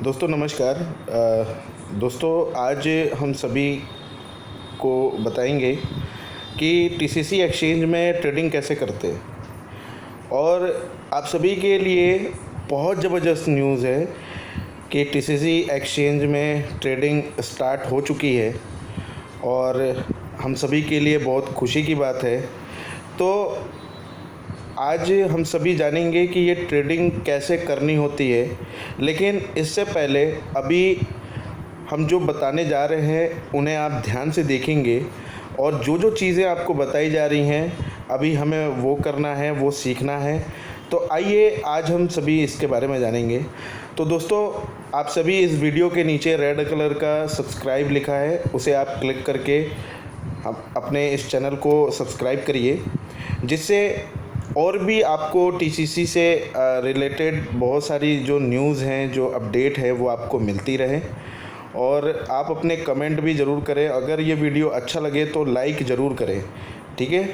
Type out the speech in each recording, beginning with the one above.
दोस्तों नमस्कार। दोस्तों आज हम सभी को बताएंगे कि टीसीसी एक्सचेंज में ट्रेडिंग कैसे करते हैं। और आप सभी के लिए बहुत ज़बरदस्त न्यूज़ है कि टीसीसी एक्सचेंज में ट्रेडिंग स्टार्ट हो चुकी है और हम सभी के लिए बहुत खुशी की बात है। तो आज हम सभी जानेंगे कि ये ट्रेडिंग कैसे करनी होती है, लेकिन इससे पहले अभी हम जो बताने जा रहे हैं उन्हें आप ध्यान से देखेंगे और जो जो चीज़ें आपको बताई जा रही हैं अभी हमें वो करना है, वो सीखना है। तो आइए आज हम सभी इसके बारे में जानेंगे। तो दोस्तों आप सभी इस वीडियो के नीचे रेड कलर का सब्सक्राइब लिखा है, उसे आप क्लिक करके अपने इस चैनल को सब्सक्राइब करिए, जिससे और भी आपको टीसीसी से रिलेटेड बहुत सारी जो न्यूज़ हैं, जो अपडेट है वो आपको मिलती रहे। और आप अपने कमेंट भी ज़रूर करें। अगर ये वीडियो अच्छा लगे तो लाइक ज़रूर करें, ठीक है।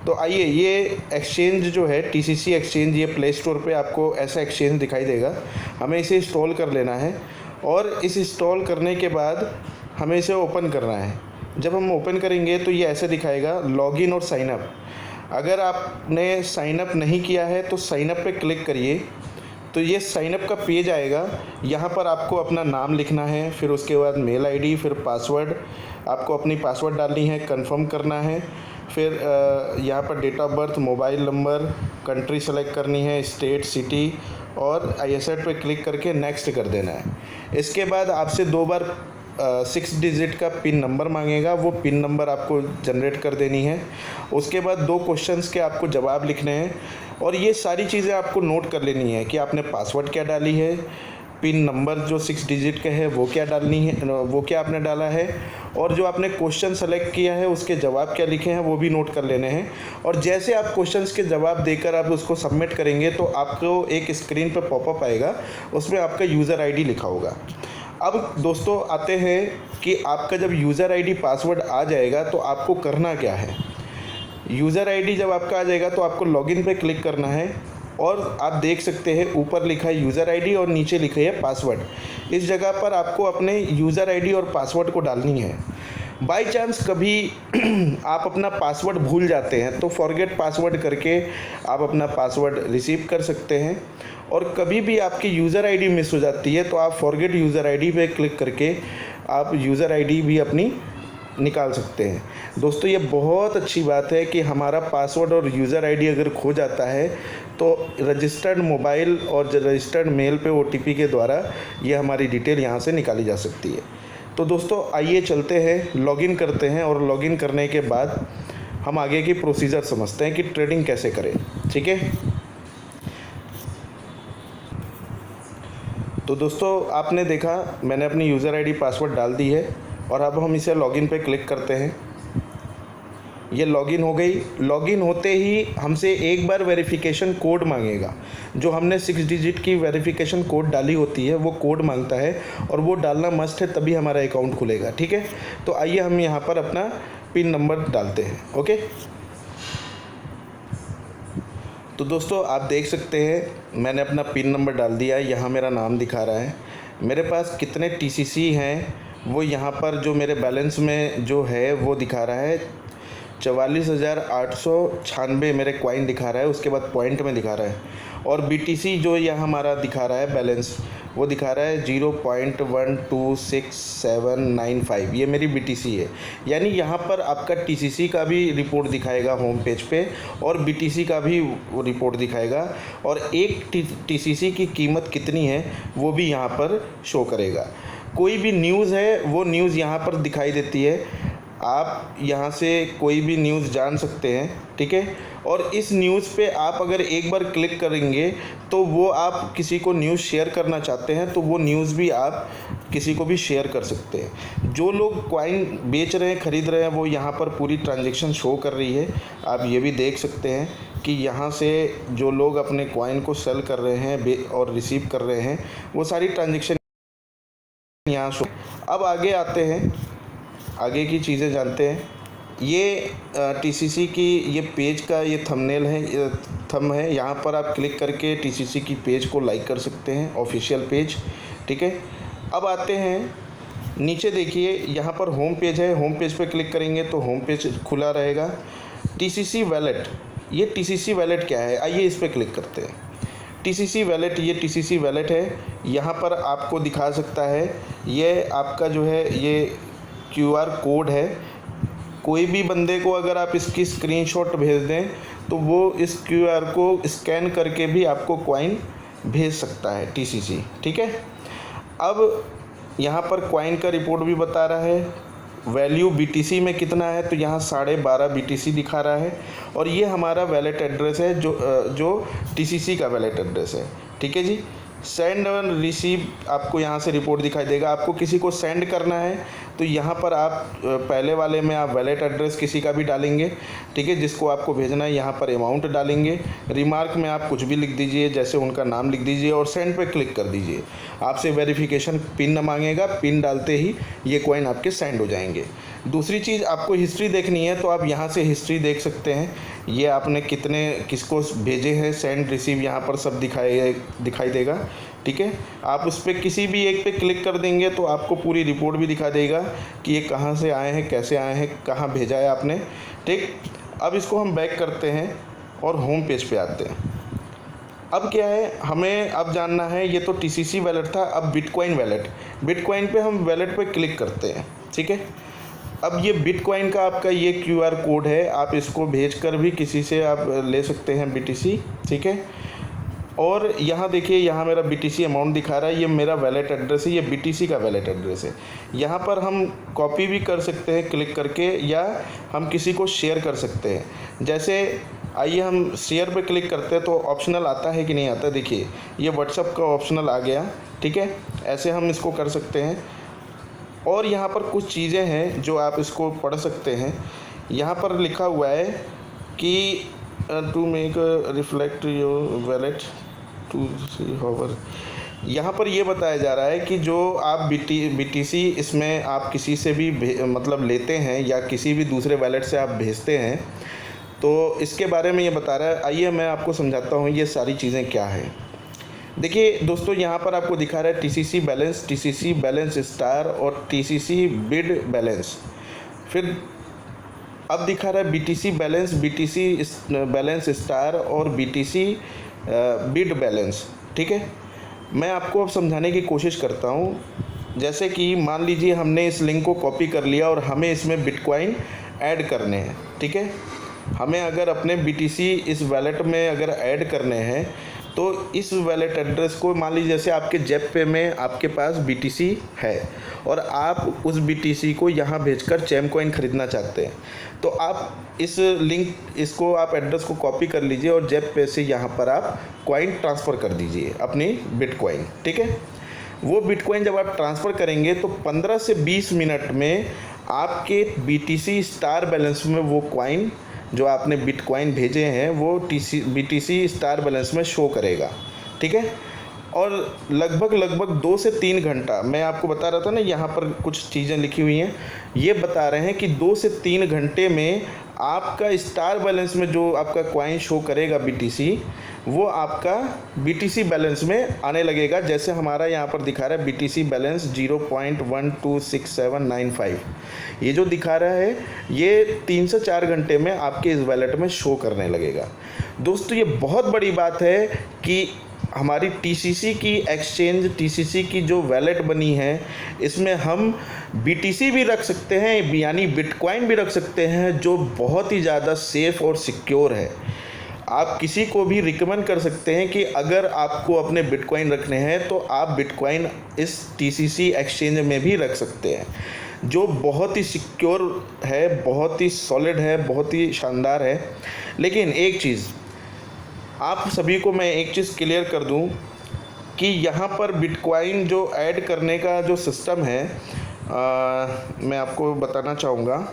तो आइए, ये एक्सचेंज जो है टीसीसी एक्सचेंज, ये प्ले स्टोर पे आपको ऐसा एक्सचेंज दिखाई देगा। हमें इसे इंस्टॉल कर लेना है और इस इंस्टॉल करने के बाद हमें इसे ओपन करना है। जब हम ओपन करेंगे तो ये ऐसे दिखाएगा लॉगिन और साइनअप। अगर आपने साइनअप नहीं किया है तो साइनअप पे क्लिक करिए, तो ये साइनअप का पेज आएगा। यहाँ पर आपको अपना नाम लिखना है, फिर उसके बाद मेल आईडी, फिर पासवर्ड, आपको अपनी पासवर्ड डालनी है, कंफर्म करना है। फिर यहाँ पर date of birth, mobile number, country select करनी है, स्टेट, सिटी, और आई एक्सेप्ट पे क्लिक करके नेक्स्ट कर देना है। इसके बाद आपसे 2 बार 6 डिजिट का पिन नंबर मांगेगा, वो पिन नंबर आपको जनरेट कर देनी है। उसके बाद 2 क्वेश्चंस के आपको जवाब लिखने हैं और ये सारी चीज़ें आपको नोट कर लेनी है कि आपने पासवर्ड क्या डाली है, पिन नंबर जो 6 डिजिट का है वो क्या डालनी है, वो क्या आपने डाला है, और जो आपने क्वेश्चन सेलेक्ट किया है उसके जवाब क्या लिखे हैं वो भी नोट कर लेने हैं। और जैसे आप क्वेश्चंस के जवाब देकर आप उसको सबमिट करेंगे तो आपको एक स्क्रीन पर पॉपअप आएगा, उसमें आपका यूज़र आईडी लिखा होगा। अब दोस्तों आते हैं कि आपका जब यूज़र आईडी पासवर्ड आ जाएगा तो आपको करना क्या है। यूज़र आईडी जब आपका आ जाएगा तो आपको लॉगिन पे क्लिक करना है और आप देख सकते हैं ऊपर लिखा है यूज़र आईडी और नीचे लिखा है पासवर्ड। इस जगह पर आपको अपने यूज़र आईडी और पासवर्ड को डालनी है। बाई चांस कभी आप अपना पासवर्ड भूल जाते हैं तो फॉरगेट पासवर्ड करके आप अपना पासवर्ड रिसीव कर सकते हैं। और कभी भी आपकी यूज़र आईडी मिस हो जाती है तो आप फॉरगेट यूज़र आईडी पे क्लिक करके आप यूज़र आईडी भी अपनी निकाल सकते हैं। दोस्तों ये बहुत अच्छी बात है कि हमारा पासवर्ड और यूज़र आईडी अगर खो जाता है तो रजिस्टर्ड मोबाइल और रजिस्टर्ड मेल पे ओटीपी के द्वारा ये हमारी डिटेल यहाँ से निकाली जा सकती है। तो दोस्तों आइए चलते हैं, लॉगिन करते हैं और लॉगिन करने के बाद हम आगे की प्रोसीजर समझते हैं कि ट्रेडिंग कैसे करें, ठीक है। तो दोस्तों आपने देखा मैंने अपनी यूज़र आईडी पासवर्ड डाल दी है और अब हम इसे लॉगिन पे क्लिक करते हैं। ये लॉगिन हो गई। लॉगिन होते ही हमसे एक बार वेरिफिकेशन कोड मांगेगा। जो हमने 6 डिजिट की वेरिफिकेशन कोड डाली होती है वो कोड मांगता है और वो डालना मस्ट है, तभी हमारा अकाउंट खुलेगा, ठीक है। तो आइए हम यहाँ पर अपना पिन नंबर डालते हैं। ओके, तो दोस्तों आप देख सकते हैं मैंने अपना पिन नंबर डाल दिया है। यहाँ मेरा नाम दिखा रहा है, मेरे पास कितने टीसीसी हैं वो यहाँ पर जो मेरे बैलेंस में जो है वो दिखा रहा है। 44,896 मेरे कॉइन दिखा रहा है, उसके बाद पॉइंट में दिखा रहा है। और बीटीसी जो यहाँ हमारा दिखा रहा है बैलेंस, वो दिखा रहा है 0.126795, ये मेरी बीटीसी है। यानी यहाँ पर आपका टीसीसी का भी रिपोर्ट दिखाएगा होम पेज पे और बीटीसी का भी रिपोर्ट दिखाएगा, और एक टीसीसी की कीमत कितनी है वो भी यहाँ पर शो करेगा। कोई भी न्यूज़ है वो न्यूज़ यहाँ पर दिखाई देती है, आप यहाँ से कोई भी न्यूज़ जान सकते हैं, ठीक है। और इस न्यूज़ पे आप अगर एक बार क्लिक करेंगे तो वो आप किसी को न्यूज़ शेयर करना चाहते हैं तो वो न्यूज़ भी आप किसी को भी शेयर कर सकते हैं। जो लोग कॉइन बेच रहे हैं, ख़रीद रहे हैं, वो यहाँ पर पूरी ट्रांजैक्शन शो कर रही है। आप ये भी देख सकते हैं कि यहाँ से जो लोग अपने कॉइन को सेल कर रहे हैं और रिसीव कर रहे हैं वो सारी ट्रांजैक्शन यहाँ शो। अब आगे आते हैं, आगे की चीज़ें जानते हैं। ये टीसीसी की ये पेज का ये थंबनेल है, थंब है। यहाँ पर आप क्लिक करके टीसीसी की पेज को लाइक कर सकते हैं, ऑफिशियल पेज, ठीक है। अब आते हैं नीचे, देखिए यहाँ पर होम पेज है, होम पेज पे क्लिक करेंगे तो होम पेज खुला रहेगा। टीसीसी वैलेट, ये टीसीसी वैलेट क्या है, आइए इस पर क्लिक करते हैं। टीसीसी वैलेट, ये टीसीसी वैलेट है, यहाँ पर आपको दिखा सकता है, ये आपका जो है ये क्यूआर कोड है। कोई भी बंदे को अगर आप इसकी स्क्रीनशॉट भेज दें तो वो इस क्यूआर को स्कैन करके भी आपको कॉइन भेज सकता है टीसीसी, ठीक है। अब यहाँ पर कॉइन का रिपोर्ट भी बता रहा है, वैल्यू बीटीसी में कितना है, तो यहाँ 12.5 बीटीसी दिखा रहा है। और ये हमारा वैलेट एड्रेस है जो टीसीसी का वैलेट एड्रेस है, ठीक है जी। सेंड और रिसीव आपको यहाँ से रिपोर्ट दिखाई देगा। आपको किसी को सेंड करना है तो यहाँ पर आप पहले वाले में आप वैलेट एड्रेस किसी का भी डालेंगे, ठीक है, जिसको आपको भेजना है। यहाँ पर अमाउंट डालेंगे, रिमार्क में आप कुछ भी लिख दीजिए, जैसे उनका नाम लिख दीजिए और सेंड पे क्लिक कर दीजिए। आपसे वेरिफिकेशन पिन मांगेगा, पिन डालते ही ये कॉइन आपके सेंड हो जाएंगे। दूसरी चीज़, आपको हिस्ट्री देखनी है तो आप यहाँ से हिस्ट्री देख सकते हैं। ये आपने किसको भेजे हैं, सेंड रिसीव, यहाँ पर सब दिखाई देगा, ठीक है। आप उस पर किसी भी एक पे क्लिक कर देंगे तो आपको पूरी रिपोर्ट भी दिखा देगा कि ये कहाँ से आए हैं, कैसे आए हैं, कहाँ भेजा है आपने, ठीक। अब इसको हम बैक करते हैं और होम पेज पे आते हैं। अब क्या है, हमें अब जानना है, ये तो टीसीसी वैलेट था, अब बिटकॉइन वैलेट। बिटकॉइन पे हम वैलेट पे क्लिक करते हैं, ठीक है। अब ये बिटकॉइन का आपका ये क्यूआर कोड है, आप इसको भेजकर भी किसी से आप ले सकते हैं बीटीसी, ठीक है। और यहाँ देखिए, यहाँ मेरा बीटीसी अमाउंट दिखा रहा है, ये मेरा वैलेट एड्रेस है, ये बीटीसी का वैलेट एड्रेस है। यहाँ पर हम कॉपी भी कर सकते हैं क्लिक करके, या हम किसी को शेयर कर सकते हैं। जैसे आइए हम शेयर पे क्लिक करते हैं तो ऑप्शनल आता है कि नहीं आता, देखिए ये व्हाट्सएप का ऑप्शनल आ गया, ठीक है। ऐसे हम इसको कर सकते हैं। और यहाँ पर कुछ चीज़ें हैं जो आप इसको पढ़ सकते हैं। यहाँ पर लिखा हुआ है कि to make reflect your wallet to see hour. यहाँ पर ये बताया जा रहा है कि जो आप बीटीसी इसमें आप किसी से भी मतलब लेते हैं या किसी भी दूसरे वैलेट से आप भेजते हैं, तो इसके बारे में ये बता रहा है। आइए मैं आपको समझाता हूँ ये सारी चीज़ें क्या है। देखिए दोस्तों, यहाँ पर आपको दिखा रहा है टीसीसी बैलेंस स्टार और टीसीसी बिड बैलेंस। फिर अब दिखा रहा है बीटीसी बैलेंस स्टार और बीटीसी बिड बैलेंस, ठीक है। मैं आपको अब समझाने की कोशिश करता हूँ। जैसे कि मान लीजिए हमने इस लिंक को कॉपी कर लिया और हमें इसमें बिटकॉइन ऐड करने हैं, ठीक है। हमें अगर अपने बीटीसी इस वैलेट में अगर ऐड करने हैं तो इस वैलेट एड्रेस को, मान लीजिए जैसे आपके जेप पे में आपके पास बीटीसी है और आप उस बीटीसी को यहाँ भेजकर चैम कॉइन ख़रीदना चाहते हैं, तो आप इस इसको आप एड्रेस को कॉपी कर लीजिए और जेप पे से यहाँ पर आप कॉइन ट्रांसफ़र कर दीजिए अपनी बिटकॉइन, ठीक है। वो बिटकॉइन जब आप ट्रांसफ़र करेंगे तो 15 से 20 मिनट में आपके बीटीसी स्टार बैलेंस में वो कॉइन जो आपने बिटकॉइन भेजे हैं वो बीटीसी स्टार बैलेंस में शो करेगा, ठीक है। और लगभग 2 से 3 घंटा, मैं आपको बता रहा था ना, यहाँ पर कुछ चीज़ें लिखी हुई हैं, ये बता रहे हैं कि 2 से 3 घंटे में आपका स्टार बैलेंस में जो आपका कॉइन शो करेगा बीटीसी, वो आपका बीटीसी बैलेंस में आने लगेगा। जैसे हमारा यहाँ पर दिखा रहा है बीटीसी बैलेंस 0.126795, ये जो दिखा रहा है ये 3 से 4 घंटे में आपके इस वैलेट में शो करने लगेगा। दोस्तों, ये बहुत बड़ी बात है कि हमारी टीसीसी की एक्सचेंज, टीसीसी की जो वैलेट बनी है, इसमें हम बीटीसी भी रख सकते हैं, यानी बिटकॉइन भी रख सकते हैं, जो बहुत ही ज़्यादा सेफ़ और सिक्योर है। आप किसी को भी रिकमेंड कर सकते हैं कि अगर आपको अपने बिटकॉइन रखने हैं तो आप बिटकॉइन इस टीसीसी एक्सचेंज में भी रख सकते हैं, जो बहुत ही सिक्योर है, बहुत ही सॉलिड है, बहुत ही शानदार है। लेकिन एक चीज़ आप सभी को मैं एक चीज़ क्लियर कर दूं कि यहाँ पर बिटकॉइन जो ऐड करने का जो सिस्टम है, मैं आपको बताना चाहूँगा।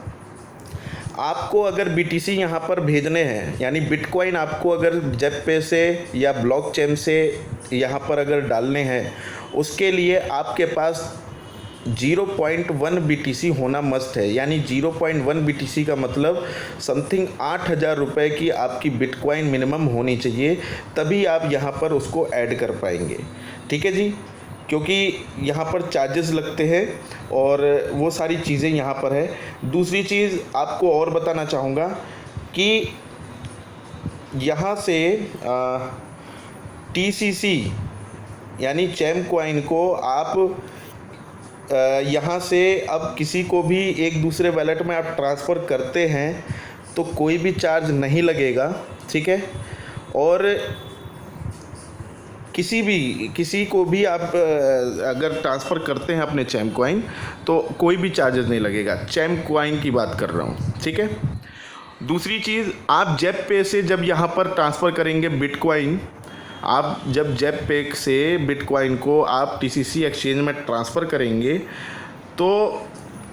आपको अगर बीटीसी यहाँ पर भेजने हैं, यानी बिटकॉइन आपको अगर जेप पे से या ब्लॉकचेन से यहाँ पर अगर डालने हैं, उसके लिए आपके पास 0.1 बीटीसी होना मस्ट है। यानी 0.1 बीटीसी का मतलब समथिंग 8,000 रुपये की आपकी बिटकॉइन मिनिमम होनी चाहिए, तभी आप यहाँ पर उसको ऐड कर पाएंगे, ठीक है जी। क्योंकि यहाँ पर चार्जेस लगते हैं और वो सारी चीज़ें यहाँ पर है। दूसरी चीज़ आपको और बताना चाहूँगा कि यहाँ से TCC यानी चैम कॉइन को आप यहाँ से अब किसी को भी एक दूसरे वैलेट में आप ट्रांसफ़र करते हैं तो कोई भी चार्ज नहीं लगेगा, ठीक है। और किसी को भी आप अगर ट्रांसफ़र करते हैं अपने चैम कॉइन तो कोई भी चार्जेस नहीं लगेगा। चैम कॉइन की बात कर रहा हूँ, ठीक है। दूसरी चीज़, आप जेप पे से जब यहाँ पर ट्रांसफ़र करेंगे बिटकॉइन, आप जब जेप पे से बिटकॉइन को आप TCC एक्सचेंज में ट्रांसफ़र करेंगे तो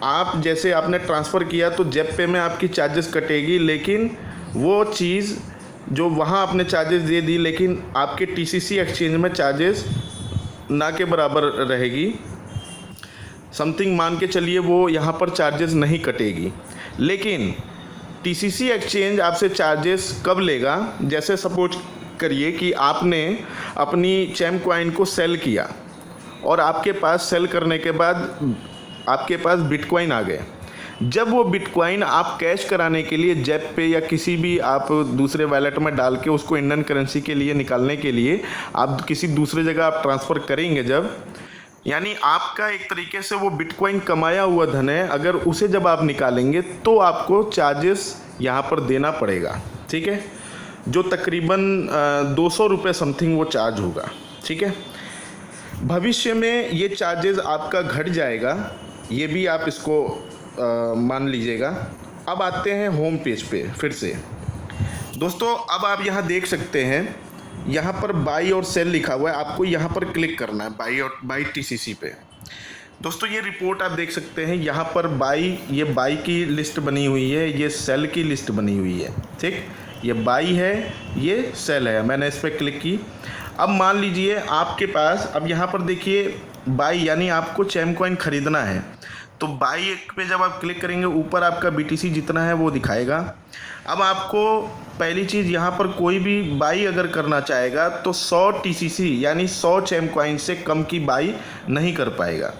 आप जैसे आपने ट्रांसफ़र किया तो जेप पे में आपकी चार्जेस कटेगी, लेकिन वो चीज़ जो वहाँ आपने चार्जेस दे दी लेकिन आपके TCC एक्सचेंज में चार्जेस ना के बराबर रहेगी। समथिंग मान के चलिए वो यहाँ पर चार्जेस नहीं कटेगी, लेकिन TCC एक्सचेंज आपसे चार्जेस कब लेगा। जैसे सपोज करिए कि आपने अपनी चैम कॉइन को सेल किया और आपके पास सेल करने के बाद आपके पास बिटकॉइन आ गए। जब वो बिटकॉइन आप कैश कराने के लिए जेप पे या किसी भी आप दूसरे वैलेट में डाल के उसको इंडियन करेंसी के लिए निकालने के लिए आप किसी दूसरे जगह आप ट्रांसफ़र करेंगे, जब यानी आपका एक तरीके से वो बिटकॉइन कमाया हुआ धन है, अगर उसे जब आप निकालेंगे तो आपको चार्जेस यहाँ पर देना पड़ेगा, ठीक है, जो तकरीबन 200 रुपये समथिंग वो चार्ज होगा, ठीक है। भविष्य में ये चार्जेस आपका घट जाएगा, ये भी आप इसको मान लीजिएगा। अब आते हैं होम पेज पे फिर से। दोस्तों अब आप यहाँ देख सकते हैं, यहाँ पर बाई और सेल लिखा हुआ है, आपको यहाँ पर क्लिक करना है बाई TCC पे। दोस्तों ये रिपोर्ट आप देख सकते हैं, यहाँ पर ये बाई की लिस्ट बनी हुई है, ये सेल की लिस्ट बनी हुई है, ठीक। ये बाई है, ये सेल है। मैंने इस पर क्लिक की। अब मान लीजिए आपके पास, अब यहाँ पर देखिए बाई यानी आपको चैम कॉइन ख़रीदना है, तो बाई पे जब आप क्लिक करेंगे ऊपर आपका BTC जितना है वो दिखाएगा। अब आपको पहली चीज़ यहाँ पर कोई भी बाई अगर करना चाहेगा तो 100 TCC यानी 100 चैम कॉइन से कम की बाई नहीं कर पाएगा।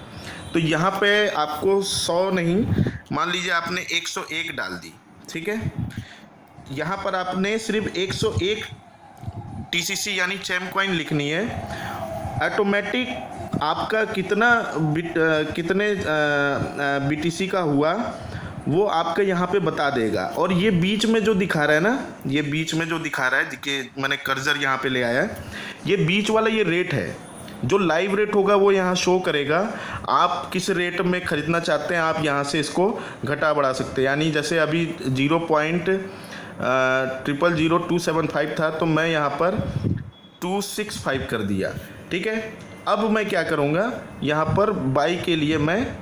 तो यहाँ पे आपको 100 नहीं, मान लीजिए आपने 101 डाल दी, ठीक है। यहाँ पर आपने सिर्फ 101 TCC यानी चैम कॉइन लिखनी है। ऑटोमेटिक आपका कितने BTC का हुआ वो आपका यहाँ पे बता देगा। और ये बीच में जो दिखा रहा है ना, ये बीच में जो दिखा रहा है कि मैंने कर्सर यहाँ पे ले आया है, ये बीच वाला ये रेट है, जो लाइव रेट होगा वो यहाँ शो करेगा। आप किस रेट में ख़रीदना चाहते हैं आप यहाँ से इसको घटा बढ़ा सकते हैं। यानी जैसे अभी 0.000275 था तो मैं यहाँ पर 265 कर दिया, ठीक है। अब मैं क्या करूँगा, यहाँ पर बाई के लिए मैं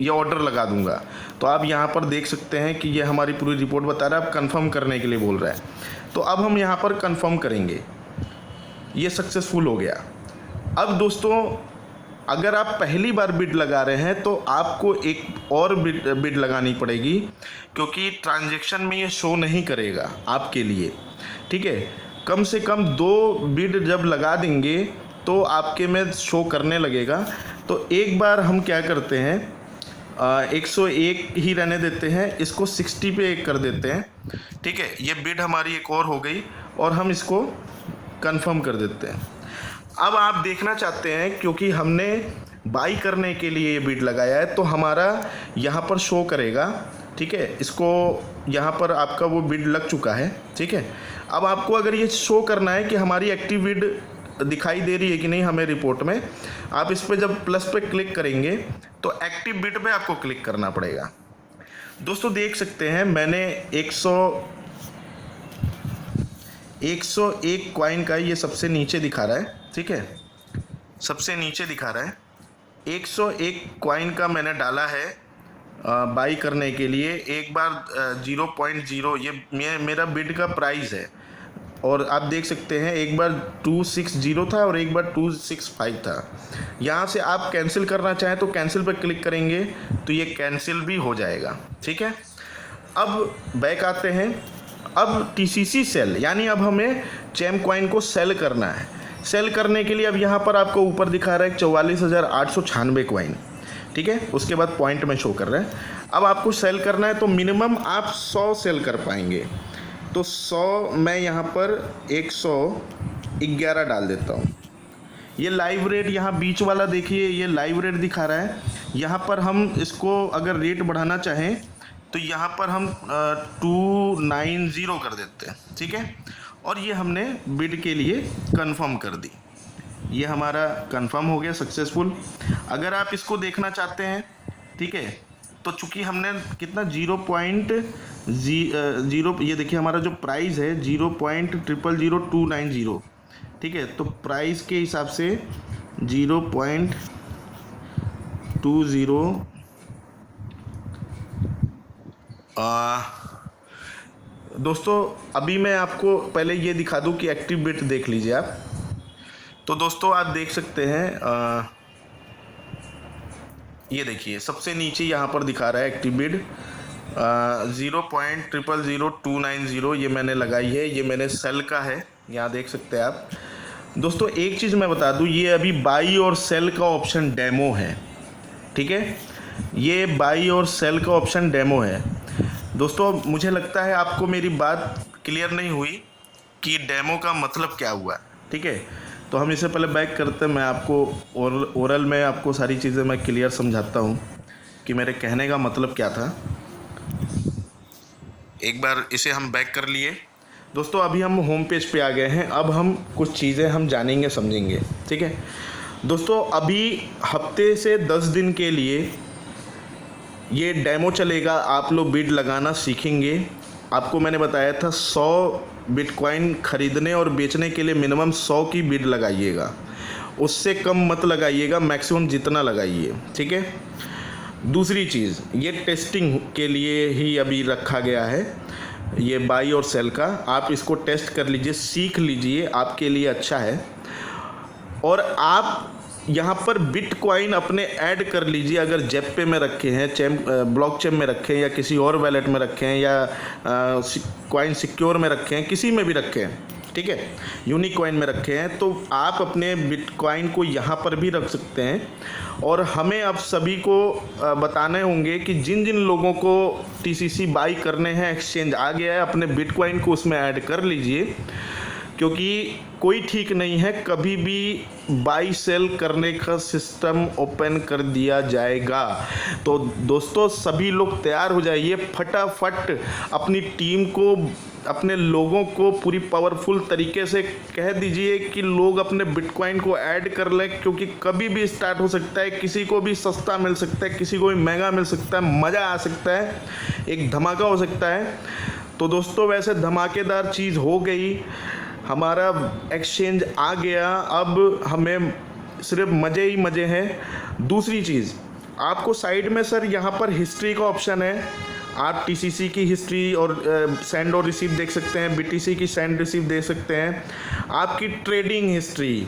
ये ऑर्डर लगा दूंगा। तो आप यहाँ पर देख सकते हैं कि ये हमारी पूरी रिपोर्ट बता रहा है, अब कंफर्म करने के लिए बोल रहा है। तो अब हम यहाँ पर कंफर्म करेंगे, ये सक्सेसफुल हो गया। अब दोस्तों अगर आप पहली बार बिड लगा रहे हैं तो आपको एक और बिड लगानी पड़ेगी, क्योंकि ट्रांजैक्शन में ये शो नहीं करेगा आपके लिए, ठीक है। कम से कम 2 बिड जब लगा देंगे तो आपके में शो करने लगेगा। तो एक बार हम क्या करते हैं, 101 ही रहने देते हैं, इसको 60 पे कर देते हैं, ठीक है। ये बिड हमारी एक और हो गई और हम इसको कंफर्म कर देते हैं। अब आप देखना चाहते हैं, क्योंकि हमने बाई करने के लिए ये बिड लगाया है तो हमारा यहाँ पर शो करेगा, ठीक है। इसको यहाँ पर आपका वो बिड लग चुका है, ठीक है। अब आपको अगर ये शो करना है कि हमारी एक्टिव बिड दिखाई दे रही है कि नहीं हमें रिपोर्ट में, आप इस पर जब प्लस पे क्लिक करेंगे तो एक्टिव बिड पे आपको क्लिक करना पड़ेगा। दोस्तों देख सकते हैं मैंने 101 कॉइन का ये सबसे नीचे दिखा रहा है, ठीक है, सबसे नीचे दिखा रहा है। 101 कॉइन का मैंने डाला है बाई करने के लिए। एक बार 0.0 ये मेरा बिड का प्राइस है, और आप देख सकते हैं एक बार 260 था और एक बार 265 था। यहाँ से आप कैंसिल करना चाहें तो कैंसिल पर क्लिक करेंगे तो ये कैंसिल भी हो जाएगा, ठीक है। अब बैक आते हैं। अब TCC सेल यानी अब हमें चैम कॉइन को सेल करना है। सेल करने के लिए अब यहाँ पर आपको ऊपर दिखा रहा है 44,896 कॉइन, ठीक है। उसके बाद पॉइंट में शो कर रहा है। अब आपको सेल करना है तो मिनिमम आप 100 सेल कर पाएंगे। तो 100 मैं यहाँ पर 111 डाल देता हूँ। ये लाइव रेट यहाँ बीच वाला देखिए, ये लाइव रेट दिखा रहा है। यहाँ पर हम इसको अगर रेट बढ़ाना चाहें तो यहाँ पर हम 290 कर देते हैं, ठीक है। और ये हमने बिड के लिए कंफर्म कर दी। ये हमारा कंफर्म हो गया सक्सेसफुल। अगर आप इसको देखना चाहते हैं, ठीक है, तो चूंकि हमने कितना 0.0 ये देखिए हमारा जो प्राइस है 0.000290, ठीक है। तो प्राइस के हिसाब से 0.20 दोस्तों अभी मैं आपको पहले ये दिखा दूं कि एक्टिव बिड देख लीजिए आप। तो दोस्तों आप देख सकते हैं ये देखिए सबसे नीचे यहाँ पर दिखा रहा है एक्टिव बिड 0.000290, ये मैंने लगाई है। ये मैंने सेल का है, यहाँ देख सकते हैं आप। दोस्तों एक चीज़ मैं बता दूं, ये अभी बाई और सेल का ऑप्शन डेमो है, ठीक है। ये बाई और सेल का ऑप्शन डेमो है। दोस्तों मुझे लगता है आपको मेरी बात क्लियर नहीं हुई कि डेमो का मतलब क्या हुआ, ठीक है। तो हम इसे पहले बैक करते हैं, मैं आपको ओरल में आपको सारी चीज़ें मैं क्लियर समझाता हूँ कि मेरे कहने का मतलब क्या था। एक बार इसे हम बैक कर लिए। दोस्तों अभी हम होम पेज पे आ गए हैं। अब हम कुछ चीज़ें हम जानेंगे समझेंगे, ठीक है। दोस्तों अभी हफ्ते से 10 दिन के लिए ये डेमो चलेगा। आप लोग बिड लगाना सीखेंगे। आपको मैंने बताया था 100 बिटकॉइन खरीदने और बेचने के लिए मिनिमम 100 की बिड लगाइएगा, उससे कम मत लगाइएगा, मैक्सिमम जितना लगाइए, ठीक है। दूसरी चीज़, ये टेस्टिंग के लिए ही अभी रखा गया है, ये बाई और सेल का। आप इसको टेस्ट कर लीजिए, सीख लीजिए, आपके लिए अच्छा है। और आप यहाँ पर बिटकॉइन अपने ऐड कर लीजिए। अगर जेपे में रखे हैं, ब्लॉकचेन में रखे हैं, या किसी और वैलेट में रखे हैं, या कॉइन सिक्योर में रखे हैं, किसी में भी रखे हैं, ठीक है, यूनिकॉइन में रखे हैं, तो आप अपने बिटकॉइन को यहाँ पर भी रख सकते हैं। और हमें अब सभी को बताने होंगे कि जिन जिन लोगों को टीसीसी बाई करने हैं, एक्सचेंज आ गया है, अपने बिटकॉइन को उसमें ऐड कर लीजिए, क्योंकि कोई ठीक नहीं है, कभी भी बाई सेल करने का सिस्टम ओपन कर दिया जाएगा। तो दोस्तों सभी लोग तैयार हो जाइए, फटाफट अपनी टीम को, अपने लोगों को पूरी पावरफुल तरीके से कह दीजिए कि लोग अपने बिटकॉइन को ऐड कर लें, क्योंकि कभी भी स्टार्ट हो सकता है। किसी को भी सस्ता मिल सकता है, किसी को भी महंगा मिल सकता है, मज़ा आ सकता है, एक धमाका हो सकता है। तो दोस्तों वैसे धमाकेदार चीज़ हो गई, हमारा एक्सचेंज आ गया, अब हमें सिर्फ मज़े ही मज़े हैं। दूसरी चीज़, आपको साइड में सर यहाँ पर हिस्ट्री का ऑप्शन है। आप टीसीसी की हिस्ट्री और सेंड और रिसीव देख सकते हैं, बीटीसी की सेंड रिसीव देख सकते हैं। आपकी ट्रेडिंग हिस्ट्री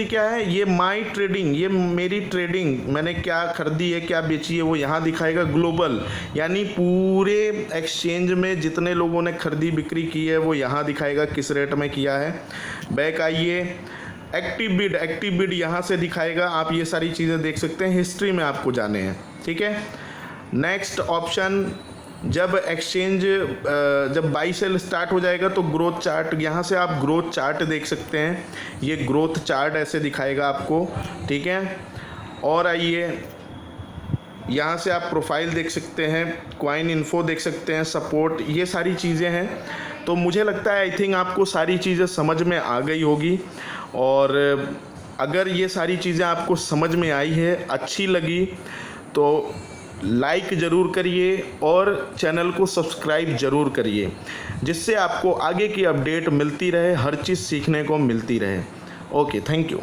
क्या है? ये माई ट्रेडिंग, ये मेरी ट्रेडिंग, मैंने क्या खरीदी है, क्या बेची है, वो यहाँ दिखाएगा। ग्लोबल यानी पूरे एक्सचेंज में जितने लोगों ने खरीदी बिक्री की है वो यहाँ दिखाएगा, किस रेट में किया है। बैक आइए, एक्टिव बिड यहाँ से दिखाएगा। आप ये सारी चीज़ें देख सकते हैं, हिस्ट्री में आपको जाने हैं, ठीक है। नेक्स्ट ऑप्शन, जब एक्सचेंज जब बाई सेल स्टार्ट हो जाएगा तो ग्रोथ चार्ट, यहाँ से आप ग्रोथ चार्ट देख सकते हैं। ये ग्रोथ चार्ट ऐसे दिखाएगा आपको, ठीक है। और आइए, यहाँ से आप प्रोफाइल देख सकते हैं, कॉइन इन्फो देख सकते हैं, सपोर्ट, ये सारी चीज़ें हैं। तो मुझे लगता है आई थिंक आपको सारी चीज़ें समझ में आ गई होगी। और अगर ये सारी चीज़ें आपको समझ में आई है, अच्छी लगी, तो लाइक ज़रूर करिए और चैनल को सब्सक्राइब ज़रूर करिए, जिससे आपको आगे की अपडेट मिलती रहे, हर चीज़ सीखने को मिलती रहे। Okay, thank you.